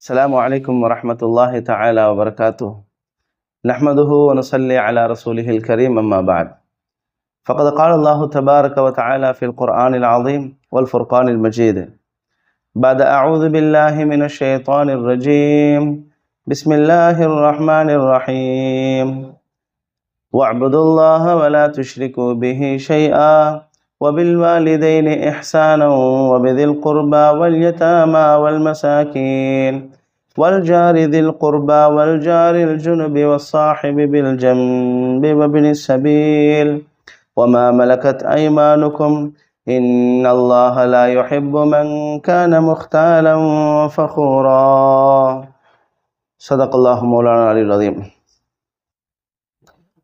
السلام عليكم ورحمة الله تعالى وبركاته. نحمده ونصلي على رسوله الكريم، أما بعد. فقد قال الله تبارك وتعالى في القرآن العظيم والفرقان المجيد بعد أعوذ بالله من الشيطان الرجيم. بسم الله الرحمن الرحيم. واعبدوا الله ولا تشركوا به شيئا وبالوالدين إحسانا وبذي القربى واليتامى والمساكين والجار ذي القربى والجار الجنب والصاحب بالجنب وابن السبيل وما ملكت أيمانكم إن الله لا يحب من كان مختالا فخورا. صدق الله مولانا العلي العظيم.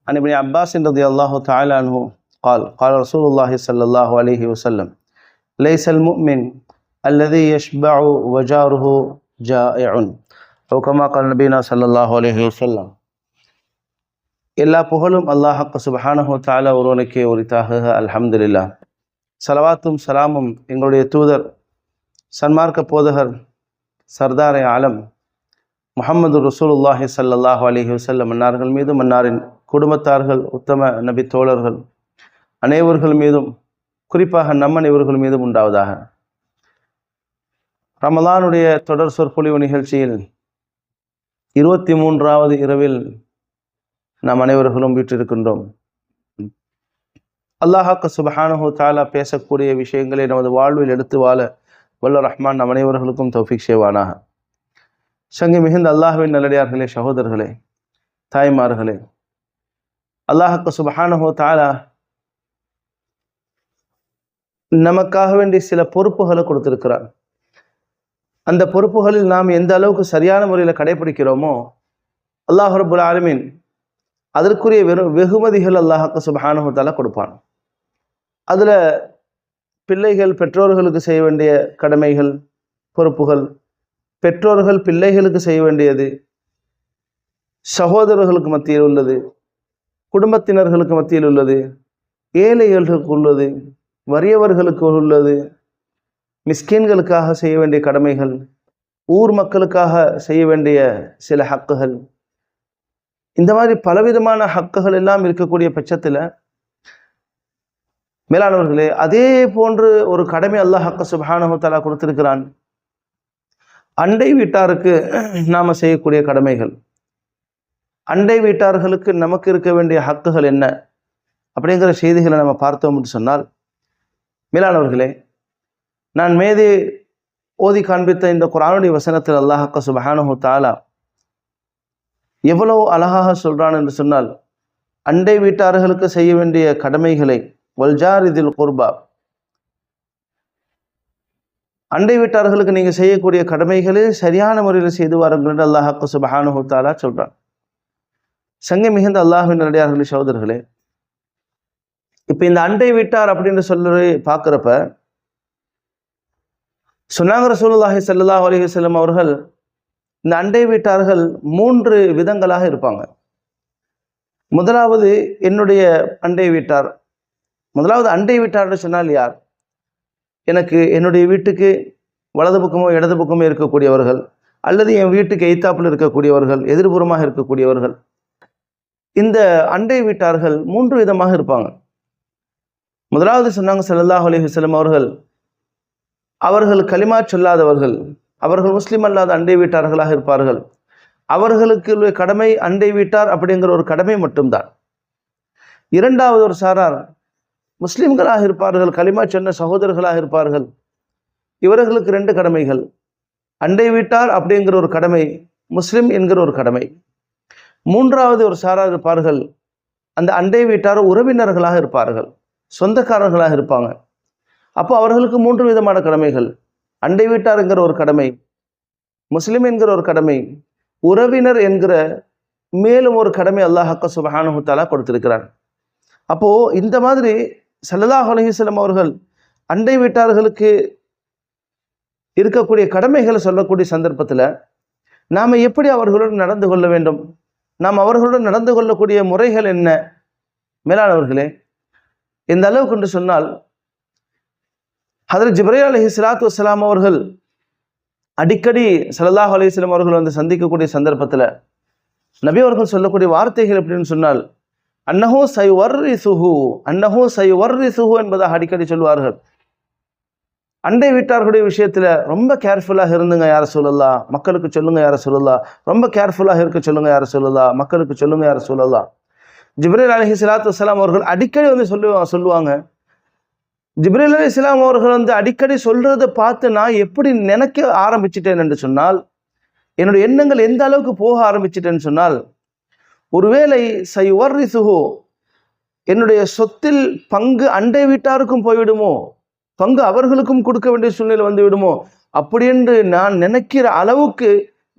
عن ابن عباس رضي الله تعالى عنه قال رسول الله صلى الله عليه وسلم: ليس المؤمن الذي يشبع وجاره جائع. أو كما قال نبينا صلى الله عليه وسلم. எல்லா புகழும் அல்லாஹ் சுப்ஹானஹு தஆலா ஒருவனுக்கே உரித்தாக. அல்ஹம்துலில்லாஹ். ஸலவாத்தும் சலாமும் எங்களுடைய தூதர் சன்மார்க்க போதகர் சர்தாரே ஆலம் முஹம்மது ரசூலுல்லாஹி ஸல்லல்லாஹு அலைஹி வஸல்லம் அன்னார்கள் மீதும் அன்னாரின் குடும்பத்தார்கள் உத்தம நபி தோழர்கள் அனைவர்கள் மீதும் குறிப்பாக நம் அனைவர்கள் மீதும் உண்டாவதாக. ரமலானுடைய தொடர் சொற்பொழிவு நிகழ்ச்சியில் 23வது இரவில் நாம் அனைவர்களும் வீற்றிருக்கின்றோம். அல்லாஹ் சுப்ஹானஹு தஆலா பேசக்கூடிய விஷயங்களை நமது வாழ்வில் எடுத்து வாழ வல்ல ரஹ்மான் நம் அனைவர்களுக்கும் தௌஃபீக் செய்வானாக. சங்கி மிகுந்த அல்லாஹ்வின் நல்லடியார்களே, சகோதரர்களே, தாய்மார்களே, அல்லாஹ் சுப்ஹானஹு தஆலா நமக்காக வேண்டி சில பொறுப்புகளை கொடுத்திருக்கிறார். அந்த பொறுப்புகளில் நாம் எந்த அளவுக்கு சரியான முறையில் கடைபிடிக்கிறோமோ அல்லாஹ் ரப்புல் ஆலமீன் அதற்குரிய வெகுமதிகள் அல்லாஹ் சுப்ஹானஹு தஆலா கொடுப்பான். அதில் பிள்ளைகள் பெற்றோர்களுக்கு செய்ய வேண்டிய கடமைகள், பொறுப்புகள், பெற்றோர்கள் பிள்ளைகளுக்கு செய்ய வேண்டியது, சகோதரர்களுக்கு மத்தியில் உள்ளது, குடும்பத்தினர்களுக்கு மத்தியில் உள்ளது, ஏழைகளுக்கு உள்ளது, வறியவர்களுக்கு உள்ளது, மிஸ்கீன்களுக்காக செய்ய வேண்டிய கடமைகள், ஊர் மக்களுக்காக செய்ய வேண்டிய சில ஹக்குகள், இந்த மாதிரி பலவிதமான ஹக்குகள் எல்லாம் இருக்கக்கூடிய பட்சத்தில் மேலானவர்களே, அதே போன்று ஒரு கடமை அல்லாஹ் சுப்ஹானஹு தஆலா கொடுத்திருக்கிறான். அண்டை வீட்டாருக்கு நாம் செய்யக்கூடிய கடமைகள், அண்டை வீட்டார்களுக்கு நமக்கு இருக்க வேண்டிய ஹக்குகள் என்ன அப்படிங்கிற செய்திகளை நம்ம பார்த்தோம் என்று சொன்னால், மேலானவர்களே, நான் மேதே ஓதி காண்பித்த இந்த குர்ஆனுடைய வசனத்தில் அல்லாஹ் சுப்ஹானஹு தஆலா எவ்வளவு அழகாக சொல்றான் என்று சொன்னால், அண்டை வீட்டார்களுக்கு செய்ய வேண்டிய கடமைகளை வல்ஜாரி தில் குர்பா, அண்டை வீட்டார்களுக்கு நீங்கள் செய்யக்கூடிய கடமைகளை சரியான முறையில் செய்து வாருங்கள் என்று அல்லாஹ் சுப்ஹானஹு தஆலா சொல்றான். சங்கை மிகுந்த அல்லாஹ்வின் நல்லடியார்களே, சகோதரர்களே, இப்போ இந்த அண்டை வீட்டார் அப்படின்னு சொல்லி பார்க்குறப்ப சொன்னாங்க ரசூலுல்லாஹி ஸல்லல்லாஹு அலைஹி வஸல்லம் அவர்கள், இந்த அண்டை வீட்டார்கள் 3 விதங்களாக இருப்பாங்க. முதலாவது என்னுடைய அண்டை வீட்டார். முதலாவது அண்டை வீட்டார்னு சொன்னால் யார்? எனக்கு என்னுடைய வீட்டுக்கு வலது பக்கமோ இடது பக்கமோ இருக்கக்கூடியவர்கள், அல்லது என் வீட்டுக்கு எய்த்தாப்பில் இருக்கக்கூடியவர்கள், எதிர்புறமாக இருக்கக்கூடியவர்கள். இந்த அண்டை வீட்டார்கள் 3 விதமாக இருப்பாங்க. முதலாவது சொன்னாங்க ஸல்லல்லாஹு அலைஹி வஸல்லம் அவர்கள் கலிமா சொல்லாதவர்கள், அவர்கள் முஸ்லீம் அல்லாத அண்டை வீட்டார்களாக இருப்பார்கள். அவர்களுக்கு கடமை அண்டை வீட்டார் அப்படிங்கிற ஒரு கடமை மட்டும்தான். இரண்டாவது ஒரு சாரார் முஸ்லிம்களாக இருப்பார்கள், கலிமா சொன்ன சகோதரர்களாக இருப்பார்கள். இவர்களுக்கு 2 கடமைகள், அண்டை வீட்டார் அப்படிங்கிற ஒரு கடமை, முஸ்லிம் என்கிற ஒரு கடமை. மூன்றாவது ஒரு சாரார் இருப்பார்கள், அந்த அண்டை வீட்டார் உறவினர்களாக இருப்பார்கள், சொந்தக்காரர்களாக இருப்பாங்க. அப்போ அவர்களுக்கு 3 விதமான கடமைகள், அண்டை வீட்டார் என்கிற ஒரு கடமை, முஸ்லிம் என்கிற ஒரு கடமை, உறவினர் என்கிற மேலும் ஒரு கடமை அல்லாஹ் சுப்ஹானஹு தஆலா கொடுத்திருக்கிறார். அப்போ இந்த மாதிரி ஸல்லல்லாஹு அலைஹி வஸல்லம் அவர்கள் அண்டை வீட்டார்களுக்கு இருக்கக்கூடிய கடமைகளை சொல்லக்கூடிய சந்தர்ப்பத்தில் நாம் எப்படி அவர்களுடன் நடந்து கொள்ள வேண்டும், நாம் அவர்களுடன் நடந்து கொள்ளக்கூடிய முறைகள் என்ன? மேலானவர்களே, இந்த அளவுக்கு என்று சொன்னால், ஹதரத் ஜிப்ரீல் அலைஹிஸ்ஸலாத்து வஸ்ஸலாம் அவர்கள் அடிக்கடி ஸல்லல்லாஹு அலைஹி வஸல்லம் அவர்கள் வந்து சந்திக்கக்கூடிய சந்தர்ப்பத்தில் நபி அவர்கள் சொல்லக்கூடிய வார்த்தைகள் எப்படின்னு சொன்னால், அன்னஹு சயுவர்ரிசுஹு என்பதாக அடிக்கடி சொல்வார்கள். அண்டை வீட்டார்களுடைய விஷயத்துல ரொம்ப கேர்ஃபுல்லாக இருந்துங்க யார சொல்லலாம், மக்களுக்கு சொல்லுங்க யார சொல்லலாம், ரொம்ப கேர்ஃபுல்லாக இருக்க சொல்லுங்க யார சொல்லலாம், மக்களுக்கு சொல்லுங்க யார சொல்லலாம். ஜிப்ரீல் அலைஹிஸ்ஸலாத்து வஸ்ஸலாம் அவர்கள் அடிக்கடி வந்து சொல்லுவாங்க. ஜிப்ரீல் அலைஹிஸ்ஸலாம் அவர்கள் வந்து அடிக்கடி சொல்றதை பார்த்து நான் எப்படி நினைக்க ஆரம்பிச்சிட்டேன் என்று சொன்னால், என்னுடைய எண்ணங்கள் எந்த அளவுக்கு போக ஆரம்பிச்சிட்டேன்னு சொன்னால், ஒருவேளை சயுவர்ரிசுஹு என்னுடைய சொத்தில் பங்கு அண்டை வீட்டாருக்கும் போய்விடுமோ, பங்கு அவர்களுக்கும் கொடுக்க வேண்டிய சூழ்நிலை வந்து விடுமோ அப்படி என்று நான் நினைக்கிற அளவுக்கு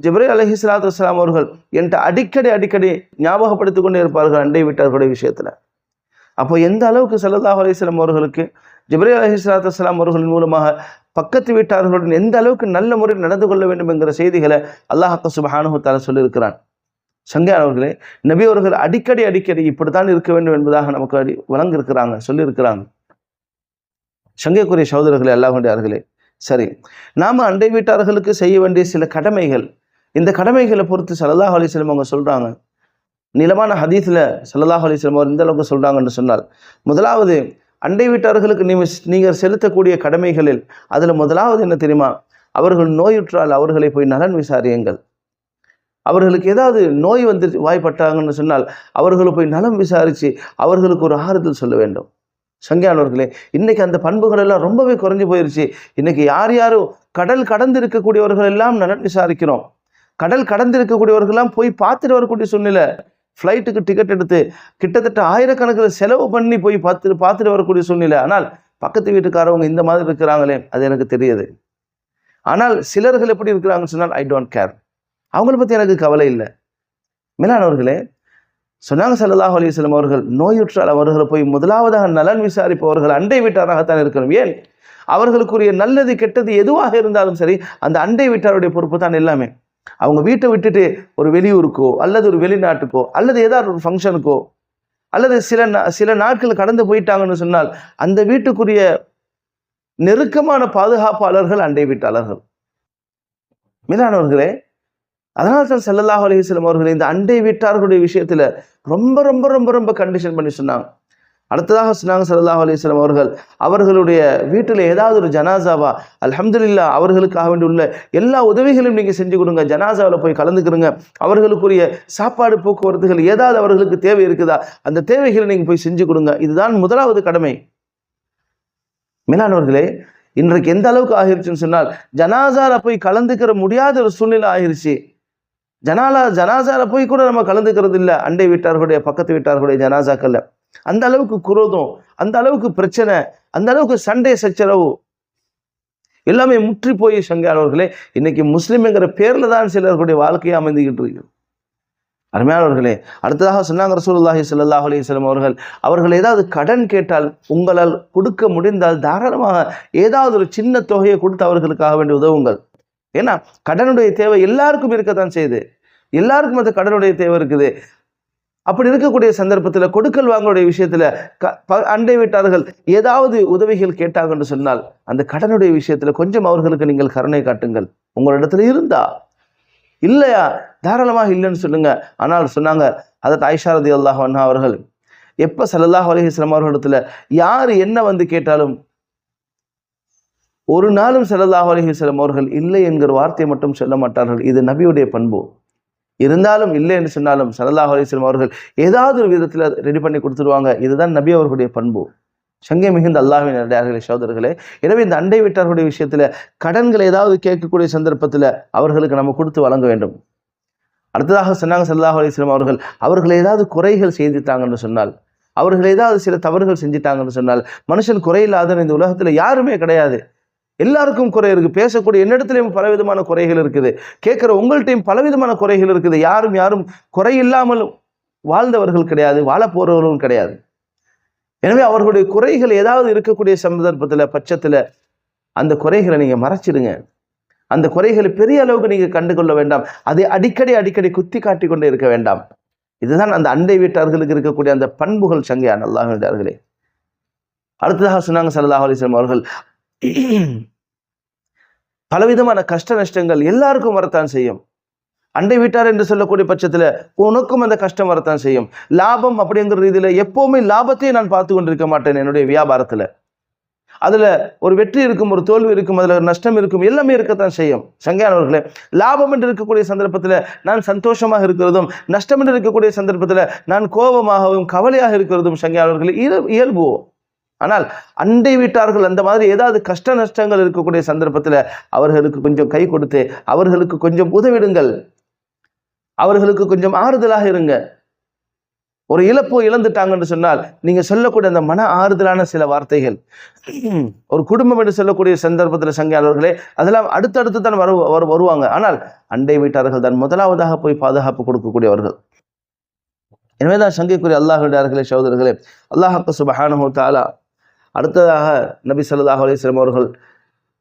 ஜிப்ரீல் அலைஹிஸ்ஸலாத்து வஸ்ஸலாம் அவர்கள் என்கிட்ட அடிக்கடி ஞாபகப்படுத்திக் கொண்டே இருப்பார்கள் அண்டை வீட்டார்களுடைய விஷயத்துல. அப்போ எந்த அளவுக்கு ஸல்லல்லாஹு அலைஹி வஸல்லம் அவர்களுக்கு ஜிப்ரீல் அலைஹிஸ்ஸலாத்து வஸ்ஸலாம் அவர்களின் மூலமாக பக்கத்து வீட்டார்களுடன் எந்த அளவுக்கு நல்ல முறையில் நடந்து கொள்ள வேண்டும் என்கிற செய்திகளை அல்லாஹ் சுப்ஹானஹு வ தஆலா சொல்லியிருக்கிறான். சங்கையானவர்களே, நபி அவர்கள் அடிக்கடி இப்படித்தான் இருக்க வேண்டும் என்பதாக நமக்கு வழங்கியிருக்கிறாங்க, சொல்லியிருக்கிறாங்க. சங்கைக்குரிய சகோதரர்களே, அல்லாஹ்வுடையார்களே, சரி, நாம அண்டை வீட்டார்களுக்கு செய்ய வேண்டிய சில கடமைகள், இந்த கடமைகளை பொறுத்து ஸல்லல்லாஹு அலைஹி வஸல்லம் அவங்க சொல்றாங்க. நீளமான ஹதீஸ்ல ஸல்லல்லாஹு அலைஹி வஸல்லம் அவர் இந்த அளவுக்கு சொல்றாங்கன்னு சொன்னால், முதலாவது அண்டை வீட்டார்களுக்கு நீங்கள் செலுத்தக்கூடிய கடமைகளில் அதுல முதலாவது என்ன தெரியுமா, அவர்கள் நோயுற்றால் அவர்களை போய் நலன் விசாரியுங்கள். அவர்களுக்கு ஏதாவது நோய் வந்து வாய்ப்பட்டாங்கன்னு சொன்னால் அவர்களை போய் நலம் விசாரித்து அவர்களுக்கு ஒரு ஆறுதல் சொல்ல வேண்டும். சங்கையானவர்களே, இன்னைக்கு அந்த பண்புகள் எல்லாம் ரொம்பவே குறைஞ்சு போயிருச்சு. இன்னைக்கு யாரும் கடல் கடந்து இருக்கக்கூடியவர்கள் எல்லாம் நலன் விசாரிக்கிறோம். கடல் கடந்து இருக்கக்கூடியவர்கள்லாம் போய் பார்த்துட்டு வரக்கூடிய சூழ்நிலை. ஃப்ளைட்டுக்கு டிக்கெட் எடுத்து கிட்டத்தட்ட ஆயிரக்கணக்கில் செலவு பண்ணி போய் பார்த்துட்டு வரக்கூடிய சூழ்நிலை. ஆனால் பக்கத்து வீட்டுக்காரவங்க இந்த மாதிரி இருக்கிறாங்களே, அது எனக்கு தெரியுது. ஆனால் சிலர்கள் எப்படி இருக்கிறாங்கன்னு சொன்னால், ஐ டோன்ட் கேர், அவங்கள பற்றி எனக்கு கவலை இல்லை. மேலானவர்களே, சொன்னாங்க ஸல்லல்லாஹு அலைஹி வஸல்லம் அவர்கள், நோயுற்றால் அவர்களை போய் முதலாவதாக நலன் விசாரிப்பவர்கள் அண்டை வீட்டாராகத்தான் இருக்கணும். ஏன்? அவர்களுக்குரிய நல்லது கெட்டது எதுவாக இருந்தாலும் சரி, அந்த அண்டை வீட்டாருடைய பொறுப்பு தான் எல்லாமே. அவங்க வீட்டை விட்டுட்டு ஒரு வெளியூருக்கோ அல்லது ஒரு வெளிநாட்டுக்கோ அல்லது ஏதாவது ஒரு ஃபங்க்ஷனுக்கோ அல்லது சில நாட்கள் கடந்து போயிட்டாங்கன்னு சொன்னால் அந்த வீட்டுக்குரிய நெருக்கமான பாதுகாப்பாளர்கள் அண்டை வீட்டாளர்கள். மேலானவர்களே, அதனால தான் ஸல்லல்லாஹு அலைஹி வஸல்லம் அவர்கள் இந்த அண்டை வீட்டார்களுடைய விஷயத்துல ரொம்ப ரொம்ப ரொம்ப ரொம்ப கண்டிஷன் பண்ணி சொன்னாங்க. அடுத்ததாக சொன்னாங்க ஸல்லல்லாஹு அலைஹி வஸல்லம் அவர்கள், அவர்களுடைய வீட்டில் ஏதாவது ஒரு ஜனாசாவா, அல்ஹம்துலில்லாஹ், அவர்களுக்காக வேண்டி உள்ள எல்லா உதவிகளையும் நீங்க செஞ்சு கொடுங்க. ஜனாசாவில் போய் கலந்துக்கிறங்க. அவர்களுக்குரிய சாப்பாடு போக்குவரத்துகள் ஏதாவது அவர்களுக்கு தேவை இருக்குதா, அந்த தேவைகளை நீங்க போய் செஞ்சு கொடுங்க. இதுதான் முதலாவது கடமை. மேலானவர்களே, இன்றைக்கு எந்த அளவுக்கு ஆகிருச்சுன்னு சொன்னால், ஜனாசால போய் கலந்துக்கிற முடியாத ஒரு சூழ்நிலை ஆகிருச்சு. ஜனாசால போய் கூட நம்ம கலந்துக்கிறது இல்லை. அண்டை வீட்டார்களுடைய பக்கத்து வீட்டார்களுடைய ஜனாசாக்கள்ல அந்த அளவுக்கு குரோதம், அந்த அளவுக்கு பிரச்சனை, அந்த அளவுக்கு சண்டை சச்சரவு எல்லாமே முற்றி போய் சங்கையானவர்களே, இன்னைக்கு முஸ்லிம்ங்கிற பேர்ல தான் சிலர்களுடைய வாழ்க்கையை அமைந்துகிட்டு இருக்கு. அருமையானவர்களே, அடுத்ததாக சொன்னாங்க ரசூலுல்லாஹி ஸல்லல்லாஹு அலைஹி வஸல்லம் அவர்கள் ஏதாவது கடன் கேட்டால் உங்களால் கொடுக்க முடிந்தால் தாராளமாக ஏதாவது ஒரு சின்ன தொகையை கொடுத்து அவர்களுக்காக வேண்டி உதவுங்கள். ஏன்னா கடனுடைய தேவை எல்லாருக்கும் இருக்கத்தான் செய்யுது. எல்லாருக்கும் அந்த கடனுடைய தேவை இருக்குது. அப்படி இருக்கக்கூடிய சந்தர்ப்பத்தில் கொடுக்கல் வாங்களுடைய விஷயத்துல அண்டை வீட்டார்கள் ஏதாவது உதவிகள் கேட்டாங்கன்னு சொன்னால் அந்த கடனுடைய விஷயத்துல கொஞ்சம் அவர்களுக்கு நீங்கள் கருணை காட்டுங்கள். உங்களிடத்துல இருந்தா, இல்லையா தாராளமாக இல்லைன்னு சொல்லுங்க. ஆனால் சொன்னாங்க ஹதரத் ஆயிஷா ரலியல்லாஹு அன்ஹா அவர்கள், எப்ப ஸல்லல்லாஹு அலைஹி வஸல்லம் அவர்களிடத்துல யாரு என்ன வந்து கேட்டாலும் ஒரு நாளும் ஸல்லல்லாஹு அலைஹி வஸல்லம் அவர்கள் இல்லை என்கிற வார்த்தையை மட்டும் சொல்ல மாட்டார்கள். இது நபியுடைய பண்பு. இருந்தாலும் இல்லை என்று சொன்னாலும் ஸல்லல்லாஹு அலைஹி வஸல்லம் அவர்கள் ஏதாவது ஒரு விதத்தில் ரெடி பண்ணி கொடுத்துருவாங்க. இதுதான் நபி அவர்களுடைய பண்பு. சங்கை மிகுந்த அல்லாஹ்வின் அடியார்களே, சகோதரர்களே, எனவே இந்த அண்டை வீட்டார்களுடைய விஷயத்துல கடன்களை ஏதாவது கேட்கக்கூடிய சந்தர்ப்பத்தில் அவர்களுக்கு நம்ம கொடுத்து வழங்க வேண்டும். அடுத்ததாக சொன்னாங்க ஸல்லல்லாஹு அலைஹி வஸல்லம் அவர்கள் ஏதாவது குறைகள் செய்துட்டாங்கன்னு சொன்னால், அவர்கள் ஏதாவது சில தவறுகள் செஞ்சிட்டாங்கன்னு சொன்னால், மனுஷன் குறையில்லாத இந்த உலகத்துல யாருமே கிடையாது. எல்லாருக்கும் குறை இருக்கு. பேசக்கூடிய என்னிடத்திலையும் பலவிதமான குறைகள் இருக்குது. கேட்கிற உங்கள்கிட்டையும் பலவிதமான குறைகள் இருக்குது. யாரும் குறை இல்லாமல் வாழ்ந்தவர்கள் கிடையாது, வாழ போறவர்களும் கிடையாது. எனவே அவர்களுடைய குறைகள் ஏதாவது இருக்கக்கூடிய சந்தர்ப்பத்துல பட்சத்துல அந்த குறைகளை நீங்க மறைச்சிடுங்க. அந்த குறைகளை பெரிய அளவுக்கு நீங்க கண்டுகொள்ள வேண்டாம். அதை அடிக்கடி குத்தி காட்டி கொண்டே இருக்க வேண்டாம். இதுதான் அந்த அண்டை வீட்டார்களுக்கு இருக்கக்கூடிய அந்த பண்புகள். சங்கையான அல்லாஹ்வினர்களே, அடுத்ததாக சொன்னாங்க ஸல்லல்லாஹு அலைஹி வஸல்லம் அவர்கள், பலவிதமான கஷ்ட நஷ்டங்கள் எல்லாருக்கும் வரத்தான் செய்யும். அண்டை வீட்டார் என்று சொல்லக்கூடிய பட்சத்துல உனக்கும் அந்த கஷ்டம் வரத்தான் செய்யும். லாபம் அப்படிங்கிற ரீதியில எப்பவுமே லாபத்தையே நான் பார்த்து கொண்டிருக்க மாட்டேன். என்னுடைய வியாபாரத்துல அதுல ஒரு வெற்றி இருக்கும், ஒரு தோல்வி இருக்கும், அதுல ஒரு நஷ்டம் இருக்கும், எல்லாமே இருக்கத்தான் செய்யும். சங்கையானவர்களே, லாபம் என்று இருக்கக்கூடிய சந்தர்ப்பத்துல நான் சந்தோஷமாக இருக்கிறதும், நஷ்டம் என்று இருக்கக்கூடிய சந்தர்ப்பத்துல நான் கோபமாகவும் கவலையாக இருக்கிறதும் சங்கையானவர்களே இயல்பு. ஆனால் அண்டை வீட்டார்கள் அந்த மாதிரி ஏதாவது கஷ்ட நஷ்டங்கள் இருக்கக்கூடிய சந்தர்ப்பத்துல அவர்களுக்கு கொஞ்சம் கை கொடுத்து அவர்களுக்கு கொஞ்சம் உதவிடுங்கள், அவர்களுக்கு கொஞ்சம் ஆறுதலாக இருங்க. ஒரு இழப்பு இழந்துட்டாங்கன்னு சொன்னால் நீங்க சொல்லக்கூடிய அந்த மன ஆறுதலான சில வார்த்தைகள், ஒரு குடும்பம் என்று சொல்லக்கூடிய சந்தர்ப்பத்தில் சங்கையாளர்களே அதெல்லாம் அடுத்தடுத்து தான் வருவாங்க. ஆனால் அண்டை வீட்டார்கள் தான் முதலாவதாக போய் பாதுகாப்பு கொடுக்கக்கூடியவர்கள். எனவேதான் சங்கைக்குரிய அல்லாஹ்விடார்களே சகோதரர்களே, அல்லாஹ் சுப்ஹானஹு வ தஆலா அடுத்ததாக நபி ஸல்லல்லாஹு அலைஹி வஸல்லம் அவர்கள்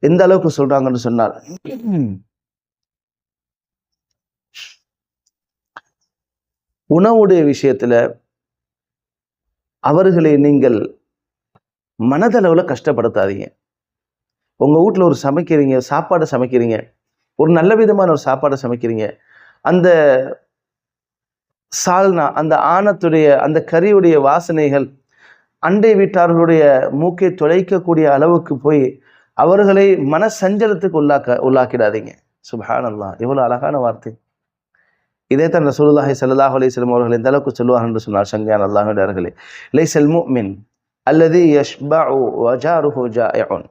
எந்த அளவுக்கு சொல்றாங்கன்னு சொன்னால், உணவுடைய விஷயத்துல அவர்களை நீங்கள் மனதளவில் கஷ்டப்படுத்தாதீங்க. உங்க வீட்டில் ஒரு சமைக்கிறீங்க, சாப்பாடு சமைக்கிறீங்க, ஒரு நல்ல விதமான ஒரு சாப்பாடை சமைக்கிறீங்க, அந்த சால்னா அந்த ஆணத்துடைய அந்த கறியுடைய வாசனைகள் அண்டை வீட்டார்களுடைய மூக்கை துளைக்கக்கூடிய அளவுக்கு போய் அவர்களை மன சஞ்சலத்துக்கு உள்ளாக்கிடாதீங்க. சுப்ஹானல்லாஹ், எவ்வளவு அழகான வார்த்தை. இதைத்தான் ரசூலுல்லாஹி ஸல்லல்லாஹு அலைஹி வஸல்லம் அவர்கள் இந்த அளவுக்கு சொல்லுவார்கள் என்று சொன்னார். சங்கையான அல்லாஹ்விடார்களே, லைஸல் முஃமின் அல்லதி யஷ்பஉ வ ஜாருஹு ஜாயிஉன்.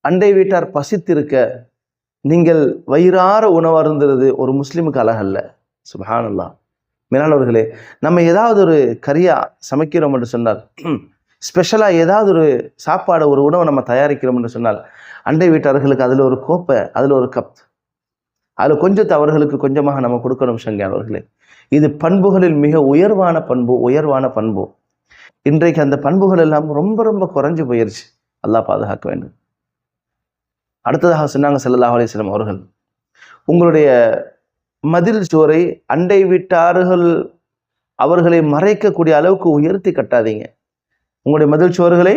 அண்டை வீட்டார் பசித்திருக்க நீங்கள் வயிறார உணவு அருந்துறது ஒரு முஸ்லிமுக்கு அழகல்ல. சுப்ஹானல்லாஹ். மேலானவர்களே, நம்ம ஏதாவது ஒரு கறியா சமைக்கிறோம் என்று சொன்னால், ஸ்பெஷலா ஏதாவது ஒரு சாப்பாடு ஒரு உணவை நம்ம தயாரிக்கிறோம் என்று சொன்னால், அண்டை வீட்டார்களுக்கு அதுல ஒரு கோப்பை, அதுல ஒரு கப், அதுல கொஞ்சத்தை அவர்களுக்கு கொஞ்சமாக நம்ம கொடுக்கணும். சங்கையானவர்களே, இது பண்புகளில் மிக உயர்வான பண்பு. இன்றைக்கு அந்த பண்புகள் எல்லாம் ரொம்ப ரொம்ப குறைஞ்சு போயிருச்சு. அல்லாஹ் பாதுகாக்க வேண்டும். அடுத்ததாக சொன்னாங்க ஸல்லல்லாஹு அலைஹி வஸல்லம் அவர்கள், உங்களுடைய மதில் சுவரை அண்டை வீட்டார்கள் அவர்களை மறைக்கக்கூடிய அளவுக்கு உயர்த்தி கட்டாதீங்க. உங்களுடைய மதில் சுவர்களை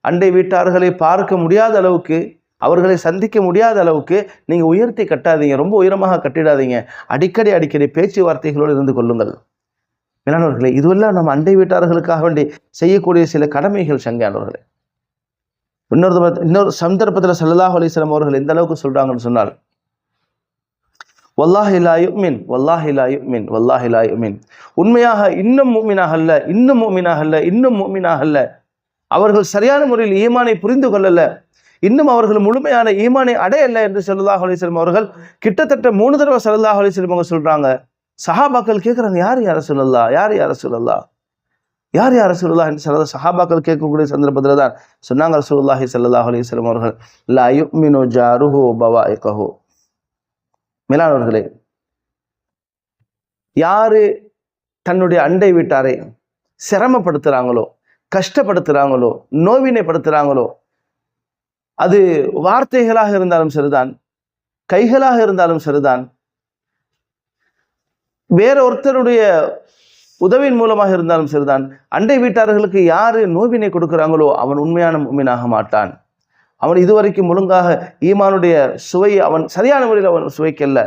அண்டை வீட்டார்களை பார்க்க முடியாத அளவுக்கு, அவர்களை சந்திக்க முடியாத அளவுக்கு நீங்க உயர்த்தி கட்டாதீங்க, ரொம்ப உயரமாக கட்டிடாதீங்க. அடிக்கடி பேச்சுவார்த்தைகளோடு இருந்து கொள்ளுங்கள். மேலானவர்களே, இதுவெல்லாம் நம்ம அண்டை வீட்டார்களுக்காக வேண்டி செய்யக்கூடிய சில கடமைகள். சங்கையானவர்களே, இன்னொரு சந்தர்ப்பத்தில் ஸல்லல்லாஹு அலைஹி வஸல்லம் அவர்கள் எந்த அளவுக்கு சொல்றாங்கன்னு சொன்னால், வல்லாஹி லா யுமின் வல்லாஹி லா யுமின் வல்லாஹி லா யுமின். உண்மையாக இன்னும் முஃமினாக அல்ல, அவர்கள் சரியான முறையில் ஈமானை புரிந்து கொள்ளல, இன்னும் அவர்கள் முழுமையான ஈமானை அடையல்ல என்று ஸல்லல்லாஹு அலைஹி வஸல்லம் அவர்கள் கிட்டத்தட்ட 3 தடவை ஸல்லல்லாஹு அலைஹி வஸல்லம் அவங்க சொல்றாங்க. சஹாபாக்கள் கேட்குறாங்க, யார் யா ரசூலல்லாஹ், யார் யா ரசூலுல்லாஹ் என்று சஹாபாக்கள் கேட்கக்கூடிய சந்தர்ப்பத்தில் தான் சொன்னாங்க ரசூலுல்லாஹி ஸல்லல்லாஹு அலைஹி வஸல்லம் அவர்கள், லா யுமினு ஜாருஹு பவாயிகஹு. மேலானவர்களே, யாரு தன்னுடைய அண்டை வீட்டாரை சிரமப்படுத்துறாங்களோ, கஷ்டப்படுத்துறாங்களோ, நோவினைப்படுத்துறாங்களோ, அது வார்த்தைகளாக இருந்தாலும் சரிதான், கைகளாக இருந்தாலும் சரிதான், வேற ஒருத்தருடைய உதவியின் மூலமாக இருந்தாலும் சரிதான், அண்டை வீட்டார்களுக்கு யாரு நோவினை கொடுக்கிறாங்களோ அவன் உண்மையான முஃமினாக மாட்டான். அவன் இதுவரைக்கும் ஒழுங்காக ஈமானுடைய சுவையை அவன் சரியான முறையில் அவன் சுவைக்கல்ல,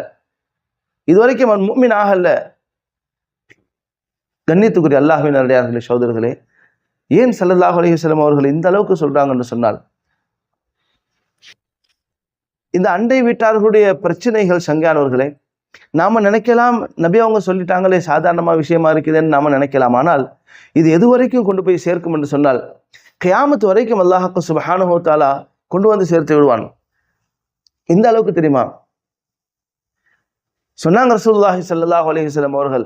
இதுவரைக்கும் அவன் முஃமின் ஆகல்ல. கண்ணியத்துக்குரிய அல்லாஹ்வின் நல்லடியார்களே சகோதரர்களே, ஏன் ஸல்லல்லாஹு அலைஹி வஸல்லம் அவர்கள் இந்த அளவுக்கு சொல்றாங்கன்னு சொன்னால், இந்த அண்டை வீட்டார்களுடைய பிரச்சனைகள் சங்கையானவர்களே, நாம நினைக்கலாம் நபி அவங்க சொல்லிட்டாங்களே சாதாரணமா விஷயமா இருக்குதுன்னு நாம நினைக்கலாம். ஆனால் இது எது வரைக்கும் கொண்டு போய் சேர்க்கும் என்று சொன்னால், கியாமத் வரைக்கும் அல்லாஹ் சுப்ஹானஹு வ தஆலா கொண்டு வந்து சேர்த்து விடுவான். இந்த அளவுக்கு தெரியுமா? சொன்னாங்க ரசூலுல்லாஹி ஸல்லல்லாஹு அலைஹி வஸல்லம் அவர்கள்,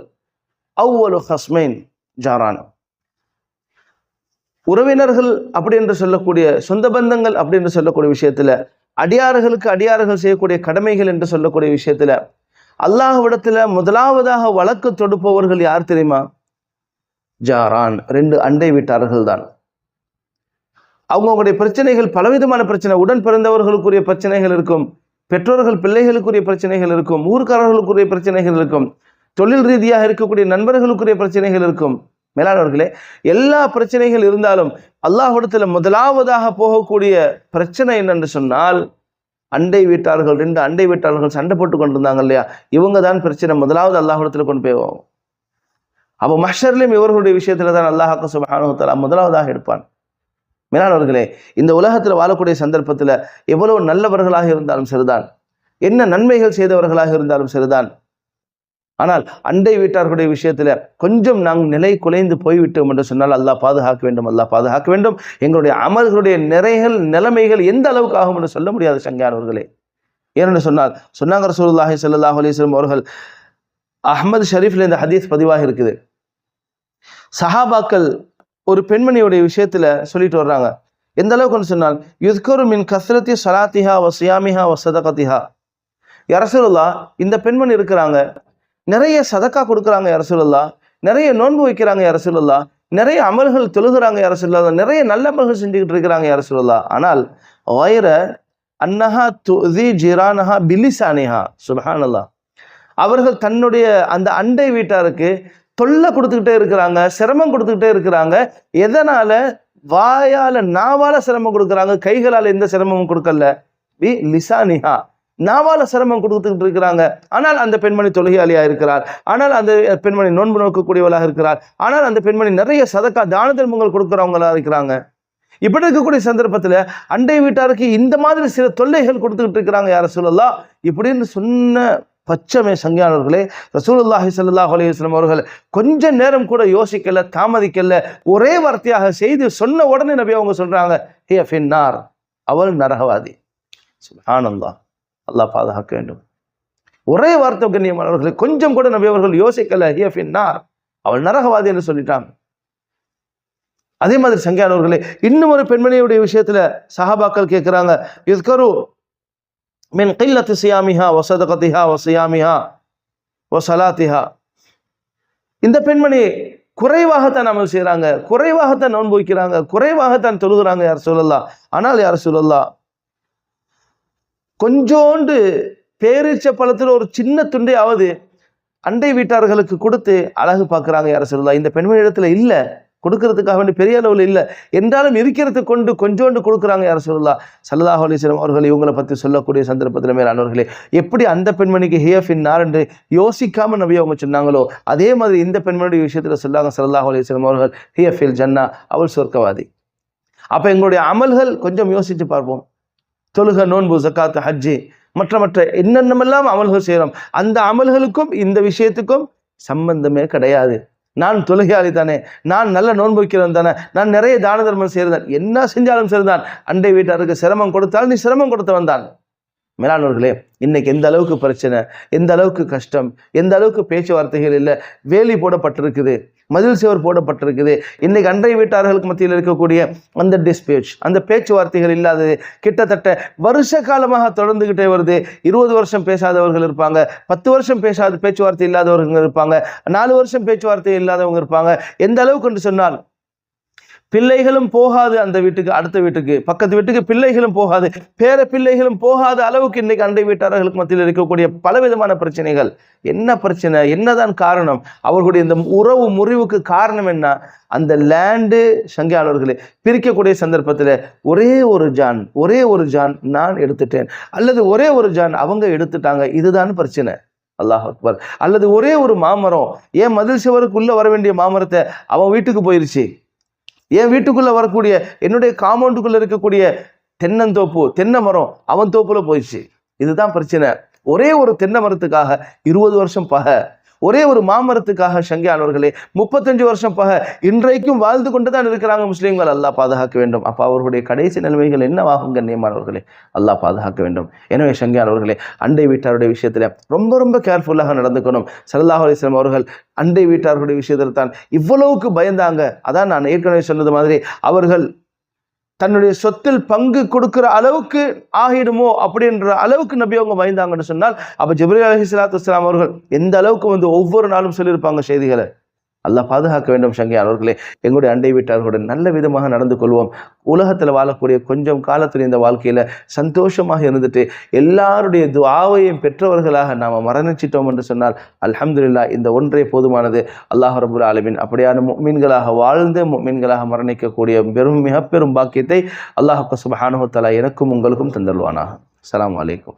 அவ்வலு ஹஸ்மைன் ஜாரான். உறவினர்கள் அப்படி என்று சொல்லக்கூடிய, சொந்த பந்தங்கள் அப்படி என்று சொல்லக்கூடிய விஷயத்துல, அடியார்கள் செய்யக்கூடிய கடமைகள் என்று சொல்லக்கூடிய விஷயத்துல அல்லாஹ்விடத்துல முதலாவதாக வழக்கு தொடுப்பவர்கள் யார் தெரியுமா? ஜாரான், 2 அண்டை வீட்டார்கள் தான். அவங்களுடைய பிரச்சனைகள் பலவிதமான பிரச்சனை, உடன் பிறந்தவர்களுக்குரிய பிரச்சனைகள் இருக்கும், பெற்றோர்கள் பிள்ளைகளுக்குரிய பிரச்சனைகள் இருக்கும், ஊர்க்காரர்களுக்குரிய பிரச்சனைகள் இருக்கும், தொழில் ரீதியாக இருக்கக்கூடிய நண்பர்களுக்குரிய பிரச்சனைகள் இருக்கும், மேலானவர்களே, எல்லா பிரச்சனைகள் இருந்தாலும் அல்லாஹ்விடத்துல முதலாவதாக போகக்கூடிய பிரச்சனை என்னன்னு சொன்னால், அண்டை வீட்டார்கள், 2 அண்டை வீட்டார்கள் சண்டை போட்டு கொண்டிருந்தாங்க இல்லையா, இவங்க தான் பிரச்சனை முதலாவது அல்லாஹ்விடத்துல கொண்டு போய் போவோம். அப்போ மஹ்ஷர்லயும் இவர்களுடைய விஷயத்துல தான் அல்லாஹ் சுப்ஹானஹு வ தஆலா முதலாவதாக எடுப்பான். மேலானவர்களே, இந்த உலகத்துல வாழக்கூடிய சந்தர்ப்பத்துல எவ்வளவு நல்லவர்களாக இருந்தாலும் சரிதான், என்ன நன்மைகள் செய்தவர்களாக இருந்தாலும் சரிதான், ஆனால் அண்டை வீட்டார்களுடைய விஷயத்துல கொஞ்சம் நாங்கள் நிலை குலைந்து போய்விட்டோம் என்று சொன்னால் அல்லாஹ் பாதுகாக்க வேண்டும், அல்லாஹ் பாதுகாக்க வேண்டும். எங்களுடைய அமல்களுடைய நிறைகள் நிலைமைகள் எந்த அளவுக்கு ஆகும் என்று சொல்ல முடியாது சங்கையானவர்களே. ஏனென்று சொன்னால் சொன்னாங்க ரசூலுல்லாஹி ஸல்லல்லாஹு அலைஹி வஸல்லம் அவர்கள், அஹ்மது ஷரீஃப்ல இந்த ஹதீஸ் பதிவாக இருக்குது. சஹாபாக்கள் ஒரு பெண்மணியுடைய விஷயத்துல சொல்லிட்டு வர்றாங்க. எந்த அளவுக்குன்னு சொன்னால், யுத்கரு மின் கஸ்ரத்தி ஸலாத்திஹா வ ஸியாமிஹா வ ஸதகத்திஹா. யா ரசூலுல்லாஹ், இந்த பெண்மணி இருக்கிறாங்க, நிறைய சதக்கா கொடுக்குறாங்க யா ரசூலுல்லாஹ், நிறைய நோன்பு வைக்கிறாங்க யா ரசூலுல்லாஹ், நிறைய அமல்கள் தொழுகிறாங்க யா ரசூலுல்லாஹ், நிறைய நல்ல அமல்கள் செஞ்சுக்கிட்டு இருக்கிறாங்க யா ரசூலுல்லாஹ், ஆனால் வைர அன்னஹா துஸி ஜிரானஹா பிலிசானிஹா. சுப்ஹானல்லாஹ், அவர்கள் தன்னுடைய அந்த அண்டை வீட்டாருக்கு தொல்லை கொடுத்துக்கிட்டே இருக்கிறாங்க, சிரமம் கொடுத்துக்கிட்டே இருக்கிறாங்க. எதனால? வாயால, நாவால சிரமம் கொடுக்குறாங்க, கைகளால் எந்த சிரமமும் கொடுக்கல. பி லிசானிஹா, நாவால சிரமம் கொடுத்துக்கிட்டு இருக்கிறாங்க. ஆனால் அந்த பெண்மணி தொழுகையாளியா இருக்கிறார், ஆனால் அந்த பெண்மணி நோன்பு நோக்கக்கூடியவளாக இருக்கிறார், ஆனால் அந்த பெண்மணி நிறைய சதக்கா தான தர்மங்கள் கொடுக்குறவங்களா இருக்கிறாங்க. இப்படி இருக்கக்கூடிய சந்தர்ப்பத்துல அண்டை வீட்டாருக்கு இந்த மாதிரி சில தொல்லைகள் கொடுத்துக்கிட்டு இருக்கிறாங்க யா ரசூலுல்லாஹ் இப்படின்னு சொன்ன பச்சமே சங்கையானவர்களே, ரசூலுல்லாஹி ஸல்லல்லாஹு அலைஹி வஸல்லம் அவர்கள் கொஞ்ச நேரம் கூட யோசிக்கல, தாமதிக்கல, ஒரே வார்த்தையாக செய்து சொன்ன உடனே நபி அவங்க சொல்றாங்க, ஹிய ஃபின்னார், அவள் நரகவாதி. சுப்ஹானல்லாஹ், அல்லாஹ் பாதுகாக்க வேண்டும். ஒரே வார்த்தை கண்ணியமானவர்களே, கொஞ்சம் கூட நபி அவர்கள் யோசிக்கல, ஹிய ஃபின்னார், அவள் நரகவாதி என்று சொல்லிட்டாங்க. அதே மாதிரி சங்கையானவர்களே, இன்னும் ஒரு பெண்மணியுடைய விஷயத்துல சஹாபாக்கள் கேட்கிறாங்க, யுஸ்கரு மின் கில்லத்தி சியாமிஹா வ ஸதகத்திஹா வ சியாமிஹா வ ஸலாத்திஹா. இந்த பெண்மணி குறைவாகத்தான் அமல் செய்யறாங்க, குறைவாகத்தான் நோன்பு வைக்கிறாங்க, குறைவாகத்தான் தொழுகிறாங்க யா ரசூலல்லாஹ், ஆனால் யா ரசூலல்லாஹ் கொஞ்சோண்டு பேரீச்ச பழத்துல ஒரு சின்ன துண்டையாவது அண்டை வீட்டார்களுக்கு கொடுத்து அழகு பார்க்குறாங்க யா ரசூலல்லாஹ். இந்த பெண்மணி இடத்துல இல்ல, கொடுக்கறதுக்காக வேண்டிய பெரிய அளவில் இல்லை என்றாலும் இருக்கிறது கொண்டு கொஞ்சோண்டு கொடுக்குறாங்க யா ரசூலுல்லாஹ் ஸல்லல்லாஹு அலைஹி வஸல்லம் அவர்கள் இவங்களை பற்றி சொல்லக்கூடிய சந்தர்ப்பத்தில் மேலானவர்களே, எப்படி அந்த பெண்மணிக்கு ஹிய ஃபின்னார் என்று யோசிக்காம நபி அவங்க சொன்னாங்களோ, அதே மாதிரி இந்த பெண்மணியுடைய விஷயத்தில் சொல்லாங்க ஸல்லல்லாஹு அலைஹி வஸல்லம் அவர்கள், ஹிய ஃபில் ஜன்னா, அவள் சொர்க்கவாதி. அப்போ எங்களுடைய அமல்கள் கொஞ்சம் யோசித்து பார்ப்போம். தொழுகை, நோன்பு, ஜக்காத், ஹஜ்ஜி, மற்ற என்னென்னமெல்லாம் அமல்கள் செய்கிறோம், அந்த அமல்களுக்கும் இந்த விஷயத்துக்கும் சம்பந்தமே கிடையாது. நான் தொழுகையாளி தானே, நான் நல்ல நோன்பு வைக்கிறவன் தானே, நான் நிறைய தான தர்மம் செய்கிறதான், என்ன செஞ்சாலும் சரிதான், அண்டை வீட்டாருக்கு சிரமம் கொடுத்தால் நீ சிரமம் கொடுத்தவன் தான். மேலானவர்களே, இன்னைக்கு எந்த அளவுக்கு பிரச்சனை, எந்த அளவுக்கு கஷ்டம், எந்த அளவுக்கு பேச்சுவார்த்தைகள் இல்லை, வேலி போடப்பட்டிருக்குது, மதில் சுவர் போடப்பட்டிருக்குது. இன்னைக்கு அண்டை வீட்டார்களுக்கு மத்தியில் இருக்கக்கூடிய அந்த டிஸ்பேச், அந்த பேச்சுவார்த்தைகள் இல்லாதது கிட்டத்தட்ட வருஷ காலமாக தொடர்ந்துகிட்டே வருது. 20 வருஷம் பேசாதவர்கள் இருப்பாங்க, 10 வருஷம் பேச்சுவார்த்தை இல்லாதவர்கள் இருப்பாங்க, 4 வருஷம் பேச்சுவார்த்தை இல்லாதவங்க இருப்பாங்க. எந்த அளவுக்கு என்று சொன்னால், பிள்ளைகளும் போகாது அந்த வீட்டுக்கு, அடுத்த வீட்டுக்கு, பக்கத்து வீட்டுக்கு பிள்ளைகளும் போகாது, பேர பிள்ளைகளும் போகாத அளவுக்கு இன்னைக்கு அண்டை வீட்டார்களுக்கு மத்தியில் இருக்கக்கூடிய பலவிதமான பிரச்சனைகள். என்ன பிரச்சனை, என்னதான் காரணம்? அவர்களுடைய இந்த உறவு முறிவுக்கு காரணம் என்ன? அந்த லேண்டு சங்கையாளர்களே பிரிக்கக்கூடிய சந்தர்ப்பத்தில் ஒரே ஒரு ஜான் நான் எடுத்துட்டேன், அல்லது ஒரே ஒரு ஜான் அவங்க எடுத்துட்டாங்க, இதுதான் பிரச்சனை. அல்லாஹ் அக்பர். அல்லது ஒரே ஒரு மாமரம், ஏன் மதில் சுவருக்குள்ள வர வேண்டிய மாமரத்தை அவன் வீட்டுக்கு போயிருச்சு, என் வீட்டுக்குள்ள வரக்கூடிய என்னுடைய காம்பவுண்டுக்குள்ள இருக்கக்கூடிய தென்னை மரம் அவன் தோப்புல போயிடுச்சு. இதுதான் பிரச்சனை. ஒரே ஒரு தென்னை மரத்துக்காக 20 வருஷம் பகை, ஒரே ஒரு மாமரத்துக்காக சங்கையானவர்களே 35 வருஷம் பகை. இன்றைக்கும் வாழ்ந்து கொண்டுதான் இருக்கிறாங்க முஸ்லீம்கள். அல்லாஹ் பாதுகாக்க வேண்டும். அப்ப அவர்களுடைய கடைசி நிலைமைகள் என்னவாகும் கண்ணியமானவர்களே? அல்லாஹ் பாதுகாக்க வேண்டும். எனவே சங்கையானவர்களே, அண்டை வீட்டாருடைய விஷயத்துல ரொம்ப கேர்ஃபுல்லாக நடந்துக்கணும். ஸல்லல்லாஹு அலைஹி வஸல்லம் அவர்கள் அண்டை வீட்டார்களுடைய விஷயத்தில் தான் இவ்வளவுக்கு பயந்தாங்க. அதான் நான் ஏற்கனவே சொன்னது மாதிரி, அவர்கள் தன்னுடைய சொத்தில் பங்கு கொடுக்கிற அளவுக்கு ஆகிடுமோ அப்படின்ற அளவுக்கு நபி அவங்க பயந்தாங்கன்னு சொன்னால், அப்ப ஜிப்ரீல் அலைஹிஸ்ஸலாத்து வஸ்ஸலாம் அவர்கள் எந்த அளவுக்கு ஒவ்வொரு நாளும் சொல்லியிருப்பாங்க செய்திகளை. அல்லாஹ் பாதுகாக்க வேண்டும். சங்கையானவர்களே, எங்களுடைய அண்டை வீட்டார்களுடன் நல்ல விதமாக நடந்து கொள்வோம். உலகத்தில் வாழக்கூடிய கொஞ்சம் காலத்தில் இந்த வாழ்க்கையில் சந்தோஷமாக இருந்துட்டு எல்லாருடைய துஆவையும் பெற்றவர்களாக நாம் மரணிச்சிட்டோம் என்று சொன்னால் அல்ஹம்துலில்லாஹ், இந்த ஒன்றே போதுமானது. அல்லாஹ் ரப்புல் ஆலமீன் அப்படியான முஃமின்களாக வாழ்ந்து முஃமின்களாக மரணிக்கக்கூடிய மிகப்பெரும் பாக்கியத்தை அல்லாஹ் சுப்ஹானஹு வ தஆலா எனக்கும் உங்களுக்கும் தந்தருள்வானாக. அஸ்ஸலாமு அலைக்கும்.